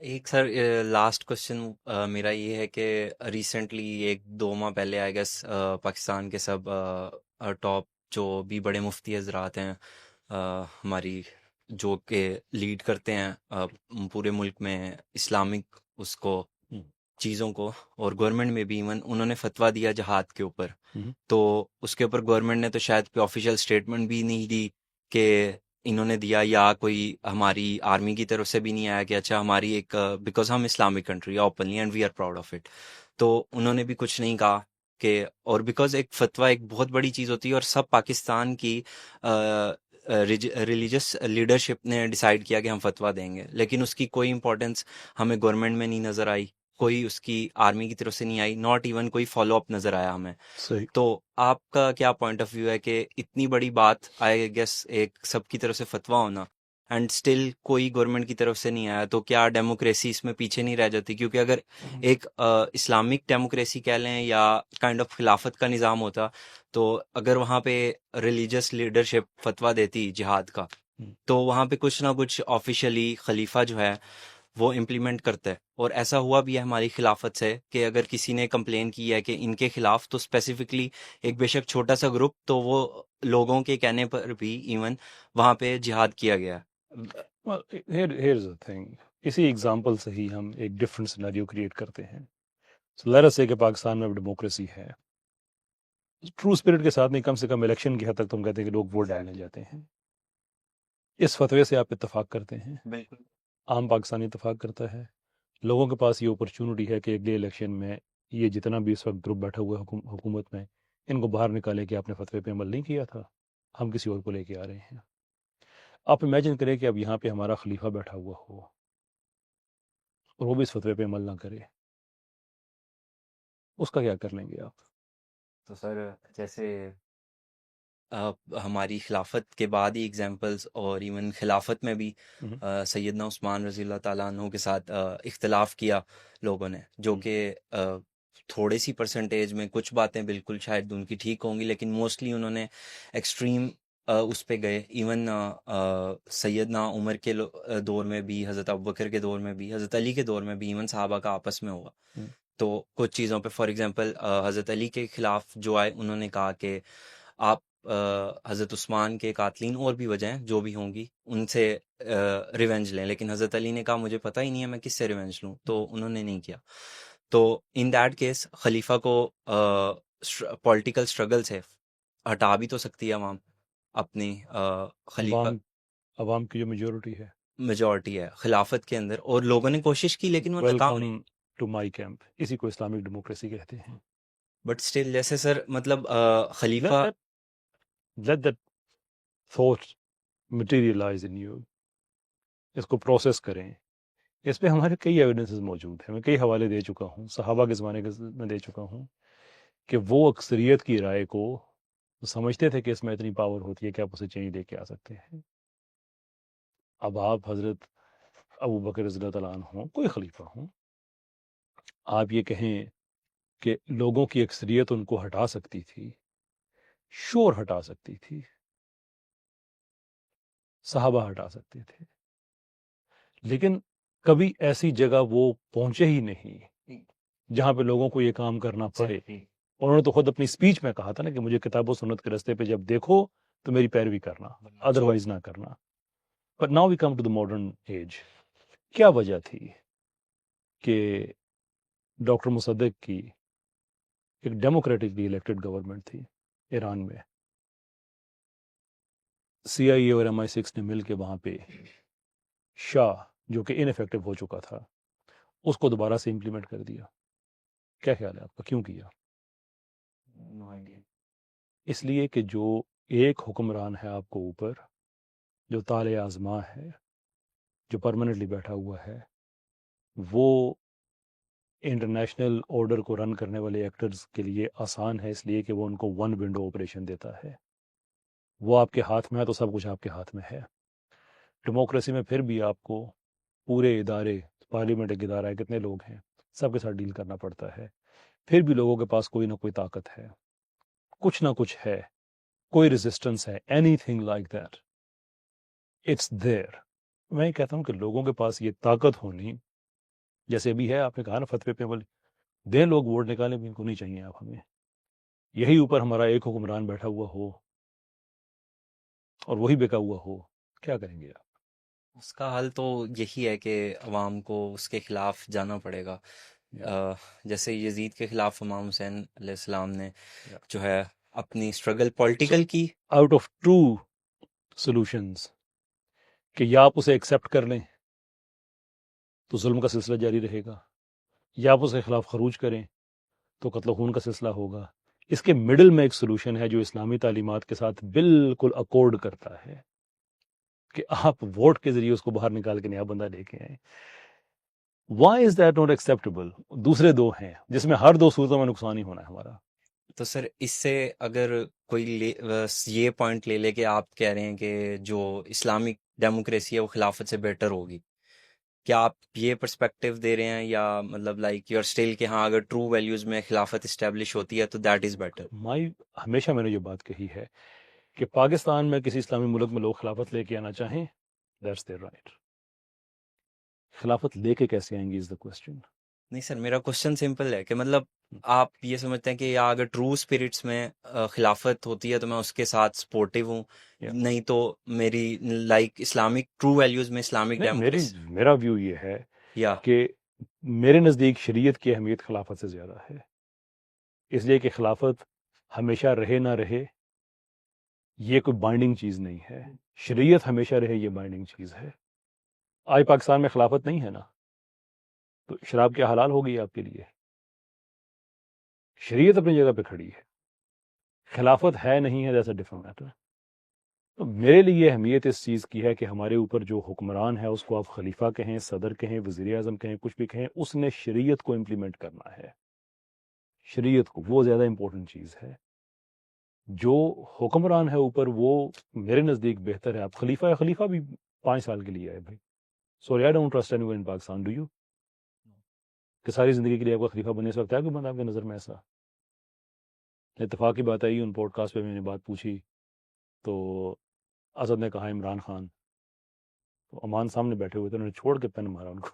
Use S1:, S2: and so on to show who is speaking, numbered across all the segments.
S1: ایک sir last question میرا یہ ہے کہ ریسنٹلی ایک 2 ماہ پہلے آئی گیس پاکستان کے سب ٹاپ جو بھی بڑے مفتی حضرات ہیں ہماری جو کہ لیڈ کرتے ہیں پورے ملک میں اسلامک اس کو چیزوں کو، اور گورنمنٹ میں بھی ایون انہوں نے فتویٰ دیا جہاد کے اوپر. تو اس کے اوپر گورنمنٹ نے تو شاید کوئی آفیشیل اسٹیٹمنٹ بھی نہیں دی کہ انہوں نے دیا، یا کوئی ہماری آرمی کی طرف سے بھی نہیں آیا کہ اچھا ہماری ایک بیکاز ہم Islamic country openly and we are proud of it. تو انہوں نے بھی کچھ نہیں کہا کہ، اور بیکاز ایک فتویٰ ایک بہت بڑی چیز ہوتی ہے، اور سب پاکستان کی ریلیجس لیڈرشپ نے ڈیسائیڈ کیا کہ ہم فتویٰ دیں گے، لیکن اس کی کوئی امپورٹنس ہمیں گورنمنٹ میں نہیں نظر آئی، کوئی اس کی آرمی کی طرف سے نہیں آئی، ناٹ ایون کوئی فالو اپ نظر آیا ہمیں.
S2: صحیح.
S1: تو آپ کا کیا پوائنٹ آف ویو ہے کہ اتنی بڑی بات آئی گیس ایک سب کی طرف سے فتویٰ ہونا اینڈ اسٹل کوئی گورنمنٹ کی طرف سے نہیں آیا، تو کیا ڈیموکریسی اس میں پیچھے نہیں رہ جاتی؟ کیونکہ اگر ایک اسلامک ڈیموکریسی کہہ لیں یا کائنڈ آف خلافت کا نظام ہوتا، تو اگر وہاں پہ ریلیجس لیڈرشپ فتویٰ دیتی جہاد کا، تو وہاں پہ کچھ نہ کچھ آفیشلی خلیفہ جو ہے وہ امپلیمنٹ کرتا ہے. اور ایسا ہوا بھی ہے ہماری خلافت سے کہ اگر کسی نے کمپلین کی ہے کہ ان کے خلاف، تو اسپیسیفکلی ایک بے شک چھوٹا سا گروپ، تو وہ لوگوں کے کہنے پر بھی ایون وہاں پہ جہاد کیا گیا.
S2: Well, here's the thing. اسی ایگزامپل سے ہی ہم ایک ڈفرنٹ سینیریو کریٹ کرتے ہیں. So let us say کہ پاکستان میں اب ڈیموکریسی ہے. ٹرو اسپرٹ کے ساتھ نہیں، کم سے کم الیکشن کی حد تک تو ہم کہتے ہیں کہ لوگ ووٹ ڈالنے جاتے ہیں. اس فتوے سے آپ اتفاق کرتے ہیں،
S1: بالکل.
S2: عام پاکستانی اتفاق کرتا ہے. لوگوں کے پاس یہ اپرچونٹی ہے کہ اگلے الیکشن میں یہ جتنا بھی اس وقت گروپ بیٹھا ہوا ہے حکومت میں، ان کو باہر نکالے کہ آپ نے فتوے پہ عمل نہیں کیا تھا، ہم کسی اور کو لے کے آ رہے ہیں. آپ امیجن کریں کہ اب یہاں پہ ہمارا خلیفہ بیٹھا ہوا ہو اور وہ بھی اس فتوے پہ عمل نہ کرے، اس کا کیا کر لیں گے آپ؟
S1: تو سر جیسے ہماری خلافت کے بعد ہی ایگزامپلس، اور ایون خلافت میں بھی سیدنا عثمان رضی اللہ تعالیٰ عنہ کے ساتھ اختلاف کیا لوگوں نے، جو کہ تھوڑی سی پرسنٹیج میں کچھ باتیں بالکل شاید ان کی ٹھیک ہوں گی، لیکن موسٹلی انہوں نے ایکسٹریم اس پہ گئے. ایون سیدنا عمر کے دور میں بھی، حضرت ابوبکر کے دور میں بھی، حضرت علی کے دور میں بھی ایون صحابہ کا آپس میں ہوا. تو کچھ چیزوں پہ فار ایگزامپل حضرت علی کے خلاف جو آئے، انہوں نے کہا کہ آپ حضرت عثمان کے قاتلین اور بھی وجہ ہیں جو بھی ہوں گی ان سے ریونج لیں، لیکن حضرت علی نے کہا مجھے پتہ ہی نہیں ہے میں کس سے ریونج لوں، تو انہوں نے نہیں کیا. تو ان دیٹ کیس خلیفہ کو پولیٹیکل اسٹرگل سے ہٹا بھی تو سکتی ہے عوام اپنی خلیفہ.
S2: عوام کی جو میجورٹی ہے،
S1: میجورٹی ہے خلافت کے اندر، اور لوگوں نے کوشش کی لیکن وہ ناکام
S2: ویلکم
S1: رہی.
S2: To my camp. اسی کو اسلامک ڈیموکریسی کہتے ہیں.
S1: بٹ اسٹل جیسے سر مطلب خلیفہ
S2: let that thought materialize in you. اس کو پروسیس کریں. اس پہ ہمارے کئی ایویڈنسز موجود ہیں، میں کئی حوالے دے چکا ہوں، صحابہ کے زمانے میں دے چکا ہوں، کہ وہ اکثریت کی رائے کو سمجھتے تھے کہ اس میں اتنی پاور ہوتی ہے کہ آپ اسے چینج لے کے آ سکتے ہیں. اب آپ حضرت ابو بکر رضی اللہ تعالیٰ عنہ ہوں، کوئی خلیفہ ہوں، آپ یہ کہیں کہ لوگوں کی اکثریت ان کو ہٹا سکتی تھی، شور ہٹا سکتی تھی، صحابہ ہٹا سکتے تھے، لیکن کبھی ایسی جگہ وہ پہنچے ہی نہیں جہاں پہ لوگوں کو یہ کام کرنا پڑے. اور انہوں نے تو خود اپنی سپیچ میں کہا تھا نا کہ مجھے کتاب و سنت کے رستے پہ جب دیکھو تو میری پیروی کرنا، ادروائز نہ کرنا. But now we come to the modern age. کیا وجہ تھی کہ ڈاکٹر مصدق کی ایک ڈیموکریٹکلی الیکٹڈ گورنمنٹ تھی ایران میں، سی آئی اے اور MI6 نے مل کے وہاں پہ شاہ جو کہ انفیکٹو ہو چکا تھا اس کو دوبارہ سے امپلیمنٹ کر دیا؟ کیا خیال ہے آپ کا، کیوں کیا؟ اس لیے کہ جو ایک حکمران ہے آپ کو اوپر، جو تالِ آزما ہے، جو پرماننٹلی بیٹھا ہوا ہے، وہ انٹرنیشنل آرڈر کو رن کرنے والے ایکٹرز کے لیے آسان ہے، اس لیے کہ وہ ان کو ون ونڈو آپریشن دیتا ہے. وہ آپ کے ہاتھ میں ہے تو سب کچھ آپ کے ہاتھ میں ہے. ڈیموکریسی میں پھر بھی آپ کو پورے ادارے، پارلیمنٹ ایک ادارہ ہے، کتنے لوگ ہیں، سب کے ساتھ ڈیل کرنا پڑتا ہے. پھر بھی لوگوں کے پاس کوئی نہ کوئی طاقت ہے، کچھ نہ کچھ ہے، کوئی ریزسٹنس ہے، anything like that, it's there. میں یہ کہتا ہوں کہ لوگوں کے پاس یہ طاقت ہونی جیسے ابھی ہے، آپ نے کہا نا فتوے پہ بولے دیں لوگ ووٹ نکالیں بھی، ان کو نہیں چاہیے آپ ہمیں، یہی اوپر ہمارا ایک حکمران بیٹھا ہوا ہو اور وہی بکا ہوا ہو، کیا کریں گے آپ؟
S1: اس کا حل تو یہی ہے کہ عوام کو اس کے خلاف جانا پڑے گا. جیسے یزید کے خلاف امام حسین علیہ السلام نے جو ہے اپنی اسٹرگل پولیٹیکل کی.
S2: آؤٹ آف ٹو سولوشنز کہ یا آپ اسے ایکسیپٹ کر لیں تو ظلم کا سلسلہ جاری رہے گا، یا آپ اس کے خلاف خروج کریں تو قتل و خون کا سلسلہ ہوگا. اس کے مڈل میں ایک سولوشن ہے جو اسلامی تعلیمات کے ساتھ بالکل اکورڈ کرتا ہے کہ آپ ووٹ کے ذریعے اس کو باہر نکال کے نیا بندہ لے کے آئیں. Why is that not acceptable? دوسرے دو ہیں جس میں ہر دو صورتوں میں نقصان ہی ہونا ہے ہمارا.
S1: تو سر اس سے اگر کوئی یہ پوائنٹ لے لے کہ آپ کہہ رہے ہیں کہ جو اسلامک ڈیموکریسی ہے وہ خلافت سے بیٹر ہوگی، کیا آپ یہ پرسپیکٹیو دے رہے ہیں یا مطلب لائک یو آر اسٹل کہ ہاں اگر ٹرو ویلیوز میں خلافت اسٹیبلش ہوتی ہے تو دیٹ از بیٹر؟
S2: ہمیشہ میں نے یہ بات کہی ہے کہ پاکستان میں کسی اسلامی ملک میں لوگ خلافت لے کے آنا چاہیں، دیٹس دیئر رائٹ. خلافت لے کے کیسے آئیں گی از دا کوسچن.
S1: نہیں سر، میرا کوشچن سمپل ہے کہ مطلب آپ یہ سمجھتے ہیں کہ یا اگر ٹرو اسپرٹس میں خلافت ہوتی ہے تو میں اس کے ساتھ سپورٹیو ہوں، نہیں تو میری لائک اسلامک ٹرو ویلیوز میں اسلامک ڈیموکریسی.
S2: میرا ویو یہ ہے
S1: یا
S2: کہ میرے نزدیک شریعت کی اہمیت خلافت سے زیادہ ہے، اس لیے کہ خلافت ہمیشہ رہے نہ رہے یہ کوئی بائنڈنگ چیز نہیں ہے، شریعت ہمیشہ رہے یہ بائنڈنگ چیز ہے. آج پاکستان میں خلافت نہیں ہے نا، تو شراب کیا حلال ہوگی آپ کے لیے؟ شریعت اپنی جگہ پہ کھڑی ہے، خلافت ہے نہیں ہے، جیسا ڈفرنٹ میٹر. تو میرے لیے اہمیت اس چیز کی ہے کہ ہمارے اوپر جو حکمران ہے اس کو آپ خلیفہ کہیں، صدر کہیں، وزیر اعظم کہیں، کچھ بھی کہیں، اس نے شریعت کو امپلیمنٹ کرنا ہے. شریعت کو، وہ زیادہ امپورٹنٹ چیز ہے. جو حکمران ہے اوپر وہ میرے نزدیک بہتر ہے. آپ خلیفہ بھی 5 سال کے لیے ہے بھائی. Sorry I don't trust any one in Pakistan. Do you? کہ ساری زندگی کے لیے آپ کا خلیفہ بننے سے وقت ہے کوئی بندہ آپ کی نظر میں ایسا؟ اتفاق کی بات آئی ان پوڈ کاسٹ پہ میں نے بات پوچھی تو اسد نے کہا عمران خان، تو امان سامنے بیٹھے ہوئے تھے، انہوں نے چھوڑ کے پین مارا ان کو.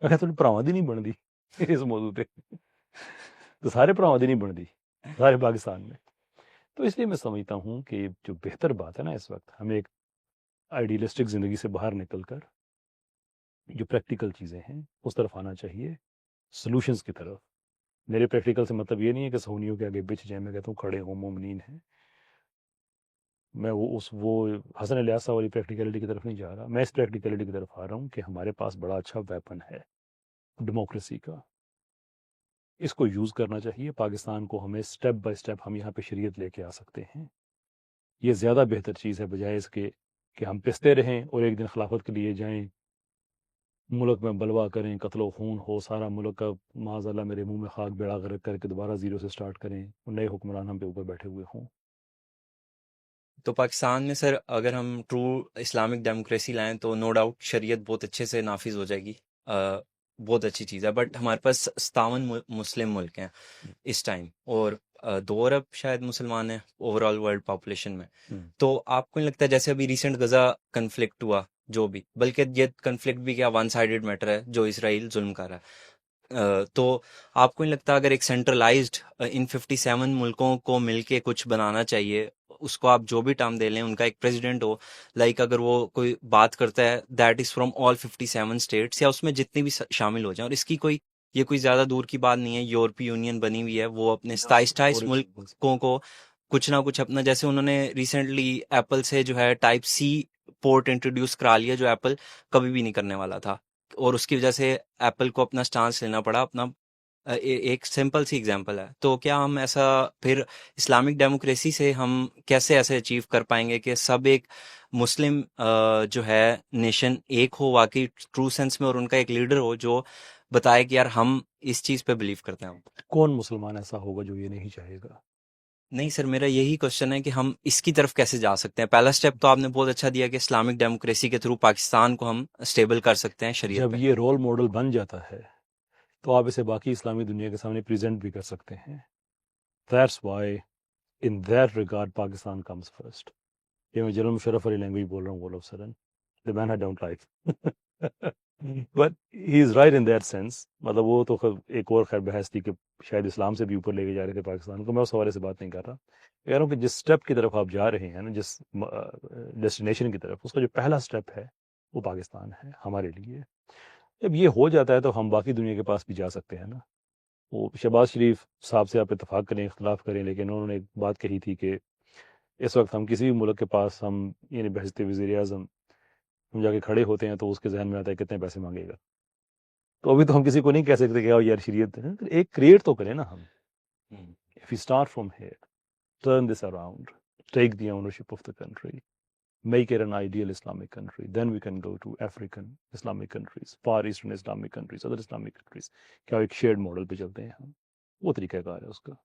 S2: اگر تھوڑی پراوادی نہیں بن دی اس موضوع پہ تو سارے پراوادی نہیں بن دی سارے پاکستان میں. تو اس لیے میں سمجھتا ہوں کہ جو بہتر بات ہے نا اس وقت، ہمیں ایک آئیڈیلسٹک زندگی سے باہر نکل کر جو پریکٹیکل چیزیں ہیں اس طرف آنا چاہیے، سلوشنز کی طرف. میرے پریکٹیکل سے مطلب یہ نہیں ہے کہ سہونیوں کے آگے بچ جائیں. میں کہتا ہوں کھڑے ہوں، مومنین ہیں. میں وہ حسن الیاس والی پریکٹیکلٹی کی طرف نہیں جا رہا. میں اس پریکٹیکلٹی کی طرف آ رہا ہوں کہ ہمارے پاس بڑا اچھا ویپن ہے ڈیموکریسی کا، اس کو یوز کرنا چاہیے. پاکستان کو ہمیں سٹیپ بائی سٹیپ ہم یہاں پہ شریعت لے کے آ سکتے ہیں. یہ زیادہ بہتر چیز ہے بجائے اس کے کہ ہم پستے رہیں اور ایک دن خلافت کے لیے جائیں، ملک میں بلوا کریں، قتل و خون ہو، سارا ملک کا معاذ اللہ میرے منہ میں خاک بیڑا غرق کر کے دوبارہ زیرو سے سٹارٹ کریں اور نئے حکمران ہم پہ اوپر بیٹھے ہوئے ہوں.
S1: تو پاکستان میں سر اگر ہم ٹرو اسلامک ڈیموکریسی لائیں تو نو ڈاؤٹ شریعت بہت اچھے سے نافذ ہو جائے گی، بہت اچھی چیز ہے. بٹ ہمارے پاس 57 مسلم ملک ہیں اس ٹائم، اور 2 ارب شاید مسلمان ہیں اوور آل ورلڈ پاپولیشن میں. تو آپ کو نہیں لگتا جیسے ابھی ریسنٹ غزہ کنفلکٹ ہوا جو بھی، بلکہ یہ کنفلکٹ بھی کیا ون سائیڈڈ میٹر ہے جو اسرائیل ظلم کر رہا ہے، تو آپ کو نہیں لگتا اگر ایک سینٹرلائزڈ ان 57 ملکوں کو مل کے کچھ بنانا چاہیے، اس کو آپ جو بھی ٹرم دے لیں، ان کا ایک پریزیڈنٹ ہو، لائک اگر وہ کوئی بات کرتا ہے that is from all 57 states, یا اس میں جتنی بھی شامل ہو جائیں. اور اس کی یہ کوئی زیادہ دور کی بات نہیں ہے. یورپی یونین بنی ہوئی ہے، وہ اپنے 27 ملکوں کو کچھ نہ کچھ اپنا، جیسے انہوں نے ریسنٹلی ایپل سے جو ہے ٹائپ سی پورٹ انٹروڈیوس کرا لیا جو ایپل کبھی بھی نہیں کرنے والا تھا، اور اس کی وجہ سے ایپل کو اپنا سٹانس لینا پڑا اپنا. ایک سمپل سی اگزامپل ہے. تو کیا ہم ایسا پھر اسلامک ڈیموکریسی سے ہم کیسے ایسے اچیو کر پائیں گے کہ سب ایک مسلم جو ہے نیشن ایک ہو واقعی ٹرو سینس میں، اور ان کا ایک لیڈر ہو جو بتائے کہ یار ہم اس چیز پہ بلیو کرتے ہیں؟
S2: کون مسلمان ایسا ہوگا جو یہ نہیں چاہے گا؟
S1: نہیں سر، میرا یہی کوشچن ہے کہ ہم اس کی طرف کیسے جا سکتے ہیں. پہلا سٹیپ تو آپ نے بہت اچھا دیا کہ اسلامک ڈیموکریسی کے تھرو پاکستان کو ہم اسٹیبل کر سکتے ہیں شریعت
S2: جب
S1: پہ.
S2: یہ رول ماڈل بن جاتا ہے تو آپ اسے باقی اسلامی دنیا کے سامنے پریزنٹ بھی کر سکتے ہیں. That's why in that regard Pakistan comes first. یہ میں جنرل مشرف علی لینگویج بول رہا ہوں. all of a sudden the man I don't like but he is right in that sense. مطلب وہ تو ایک اور خیر بحث تھی کہ شاید اسلام سے بھی اوپر لے کے جا رہے تھے پاکستان کو. میں اس حوالے سے بات نہیں کر رہا. کہہ رہا ہوں کہ جس اسٹیپ کی طرف آپ جا رہے ہیں نا، جس ڈیسٹینیشن کی طرف، اس کا جو پہلا اسٹیپ ہے وہ پاکستان ہے ہمارے لیے. جب یہ ہو جاتا ہے تو ہم باقی دنیا کے پاس بھی جا سکتے ہیں نا. وہ شہباز شریف صاحب سے آپ اتفاق کریں اختلاف کریں، لیکن انہوں نے ایک بات کہی تھی کہ اس وقت ہم کسی بھی ملک کے پاس ہم یعنی بحث وزیر اعظم ہم جا کے کھڑے ہوتے ہیں تو اس کے ذہن میں آتا ہے کتنے پیسے مانگے گا. تو ابھی تو ہم کسی کو نہیں کہہ سکتے کہ یار شریعت ایک کریٹ تو کریں نا ہم. If we start from here, turn this around, take the ownership of the country, make it an ideal Islamic country, then we can go to African Islamic countries, Far Eastern Islamic countries, other Islamic countries. کیا ایک shared model پہ چلتے ہیں ہم. وہ طریقہ کار ہے اس کا.